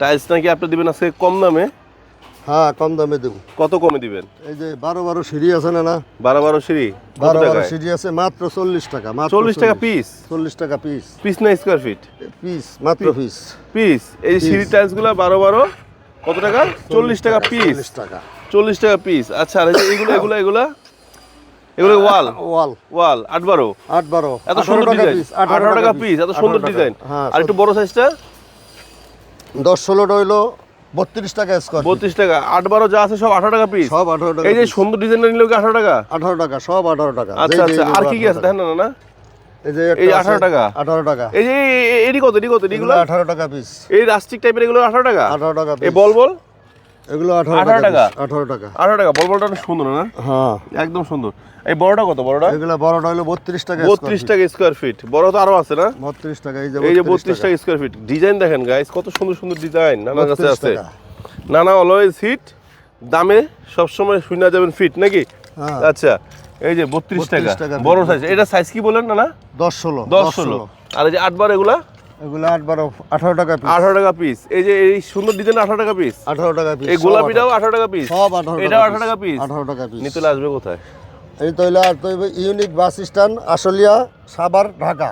Tiles নাকি আপনি দিবেন আজকে কম দামে? হ্যাঁ, কম দামে দেবো। কত কমে দিবেন? এই যে 12 সিঁড়ি আছে না? 12 সিঁড়ি কত 12 টাকায়? সিঁড়ি আছে মাত্র 40 টাকা। মাত্র 40 টাকা পিস? 40 টাকা পিস। পিস না স্কয়ার ফিট? পিস, মাত্র পিস। পিস। এই যে সিঁড়ি টাইলসগুলো 12 কত টাকা? 40 টাকা পিস। 40 টাকা। 40 টাকা পিস। আচ্ছা, আর এই যে এগুলো ওয়াল ওয়াল ওয়াল 8-12 8-12 এত সুন্দর ডিজাইন। 18 টাকা পিস, এত সুন্দর 18 ডিজাইন। হ্যাঁ, আর একটু বড় সাইজটা 10-16 হইলো 32 টাকা স্কয়ার। 32 টাকা। 8-12 যা আছে সব 18 টাকা পিস। সব 18 টাকা। এই যে সুন্দর ডিজাইনটা নিলেও কি 18 টাকা? 18 টাকা, সব 18 টাকা। আচ্ছা আচ্ছা, আর কি কি আছে দেখেন না? এই যে এই 18 টাকা। 18 টাকা। এই যে এডি কত এগুলো? 18 টাকা পিস। এই রাস্টিক টাইপের এগুলো 18 টাকা। 18 টাকা এই পিস। বল এগুলো 18 18 টাকা। টাকা। 18 টাকা। 18 টাকা। বলটা অনেক সুন্দর না? হ্যাঁ, একদম সুন্দর। এই বড়টা কত? বড়টা এগুলো বড়টা হলো 32 টাকা। 32 টাকা স্কয়ার ফিট। বড় তো আরো আছে না? 32 টাকা। এই যে 32 টাকা স্কয়ার ফিট। ডিজাইন দেখেন গাইস, কত সুন্দর সুন্দর ডিজাইন নানা কাছে আছে। 32 টাকা। নানা অলওয়েজ হিট, দামে সবসময় শুনে যাবেন ফিট নাকি? হ্যাঁ। আচ্ছা, এই যে 32 টাকা টাকা বড় সাইজ। এটা সাইজ কি বলেন না? 10-16 10-16। আর এই যে 8-12 এগুলা এগুলো 8-12 18 টাকা পিস। 18 টাকা পিস। এই যে এই সুন্দর ডিজাইন 18 টাকা পিস। 18 টাকা পিস। এই গোলাপিটাও 18 টাকা পিস। সব 18 এটাও 18 টাকা পিস। 18 টাকা পিস। নিতে আসবে কোথায়? এই তো হইলো আর তো unique bus stand, Ashulia, Savar, Dhaka.